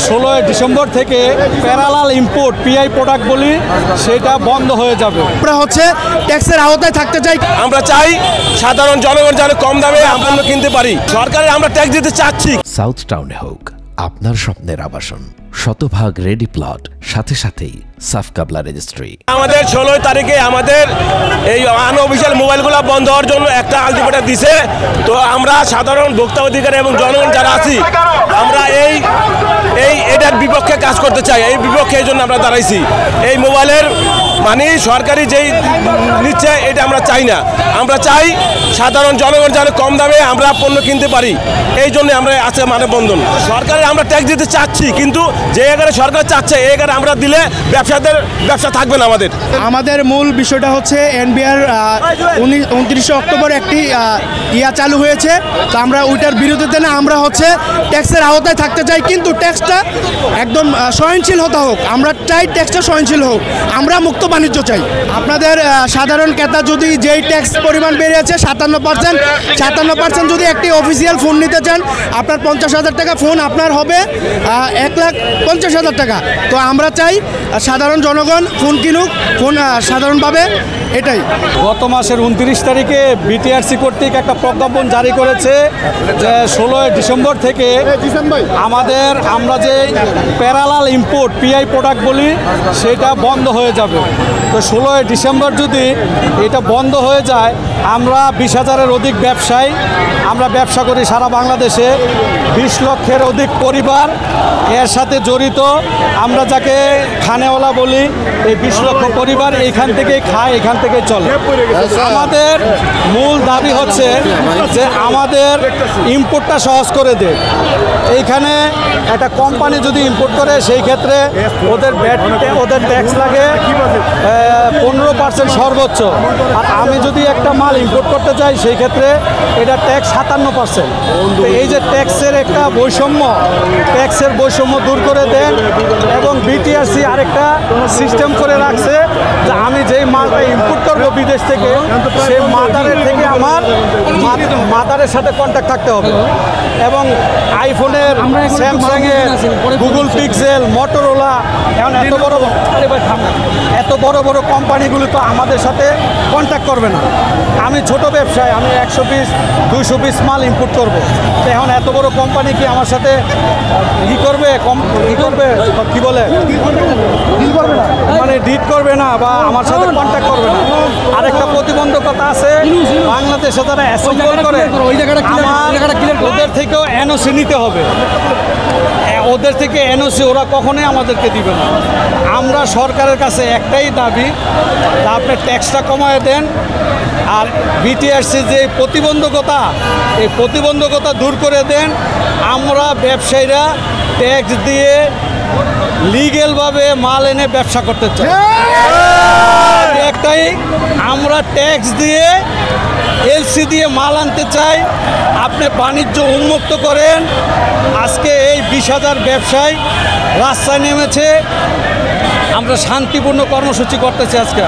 16 December থেকে parallel import PI product বলি সেটা বন্ধ হয়ে যাবে। আমরা হচ্ছে ট্যাক্সের আওতায় থাকতে চাই। আমরা চাই সাধারণ জনগণ যেন কম দামে পণ্য কিনতে পারি। সরকারের আমরা ট্যাক্স দিতে চাচ্ছি। সাউথ টাউনে হোক আপনার স্বপ্নের আবাসন, শতভাগ রেডি প্লট, সাথে সাথেই সাফ কাবলা রেজিস্ট্রি। আমাদের 16 তারিখে আমাদের এই আনঅফিশিয়াল মোবাইলগুলো বন্ধ হওয়ার জন্য একটা আলটিমেটাম দিছে। তো আমরা সাধারণ ভোক্তা অধিকারী এবং জনগণ যারা আছি আমরা এটার বিপক্ষে কাজ করতে চাই। এই বিপক্ষে এই জন্য আমরা দাঁড়াইছি। এই মোবাইলের মানে সরকারি যেই নিচ্ছে এটা আমরা চাই না। আমরা চাই সাধারণ জনগণ যেন কম দামে আমরা পণ্য কিনতে পারি। এই জন্য আমরা আছে মানববন্ধন। সরকারের আমরা ট্যাক্স দিতে চাচ্ছি, কিন্তু যে এখানে সরকার চাচ্ছে এই এখানে আমরা দিলে ব্যবসা থাকবে না। আমাদের মূল বিষয়টা হচ্ছে এনবিআর 29 অক্টোবর একটি চালু হয়েছে। তো আমরা ওইটার বিরুদ্ধে না, আমরা হচ্ছে ট্যাক্সের আওতায় থাকতে চাই, কিন্তু ট্যাক্সটা একদম সহনশীল হতে হোক। আমরা চাই ট্যাক্সটা সহনশীল হোক। আমরা মুক্ত বাণিজ্য চাই। আপনাদের সাধারণ ক্রেতা যদি যেই ট্যাক্স পরিমাণ বেড়েছে 57% যদি একটি অফিসিয়াল ফোন নিতে চান, আপনার 50,000 টাকা ফোন আপনার হবে 1,50,000 টাকা। তো আমরা চাই সাধারণ জনগণ ফোন কিনুক, ফোন সাধারণভাবে। এটাই গত মাসের 29 তারিখে বিটিআরসি কর্তৃক একটা প্রজ্ঞাপন জারি করেছে যে 16 ডিসেম্বর থেকে আমরা যে প্যারালাল ইম্পোর্ট পিআই প্রোডাক্ট বলি সেটা বন্ধ হয়ে যাবে। তো 16 ডিসেম্বর যদি এটা বন্ধ হয়ে যায়, আমরা 20,000-এর অধিক ব্যবসায়ী আমরা ব্যবসা করি সারা বাংলাদেশে। 20 লক্ষের অধিক পরিবার এর সাথে জড়িত। আমরা যাকে খানেওয়ালা বলি, এই 20 লক্ষ পরিবার এইখান থেকেই খায়, এখান থেকে চলে। আমাদের মূল দাবি হচ্ছে যে আমাদের ইম্পোর্টটা সহজ করে দেয়। এইখানে একটা কোম্পানি যদি ইম্পোর্ট করে সেই ক্ষেত্রে ওদের ট্যাক্স লাগে 15% সর্বোচ্চ। আর আমি যদি একটা মাল ইম্পোর্ট করতে চাই সেই ক্ষেত্রে এটা ট্যাক্স 57%। তো এই যে ট্যাক্সের একটা ট্যাক্সের বৈষম্য দূর করে দেন। এবং বিটিআরসি আরেকটা সিস্টেম করে রাখছে যে আমি যেই মালটা ইম্পোর্ট করবো বিদেশ থেকে, সেই মাদারের থেকে আমার মাদারের সাথে কন্ট্যাক্ট থাকতে হবে। এবং আইফোনের, স্যামসাংয়ের, গুগল পিক্সেল, মোটরোলা, এখন এত বড় বড় কোম্পানিগুলো তো আমাদের সাথে কন্ট্যাক্ট করবে না। আমি ছোট ব্যবসায়, আমি 100 পিস 200 পিস মাল ইম্পোর্ট করবো। তো এখন এত বড় কোম্পানি কি আমার সাথে কি বলে মানে ডিট করবে না বা আমার সাথে কন্ট্যাক্ট করবে না। আরেকটা প্রতিবন্ধকতা আছে, বাংলাদেশে যারা অ্যাসেম্বল করে ওদের থেকেও এনওসি নিতে হবে। ওদের থেকে এনওসি ওরা কখনোই আমাদেরকে দিবে না। আমরা সরকারের কাছে একটাই দাবি, আপনি ট্যাক্সটা কমায় দেন। আর বিটিআরসি যে প্রতিবন্ধকতা, এই প্রতিবন্ধকতা দূর করে দেন। আমরা ব্যবসায়ীরা ট্যাক্স দিয়ে লিগ্যালভাবে মাল এনে ব্যবসা করতে চাই। একটাই, আমরা ট্যাক্স দিয়ে এলসি দিয়ে মাল আনতে চাই। আপনি বাণিজ্য উন্মুক্ত করেন। আজকে এই 20,000 ব্যবসায়ী রাস্তায় নেমেছে। আমরা শান্তিপূর্ণ কর্মসূচি করতেছি আজকে।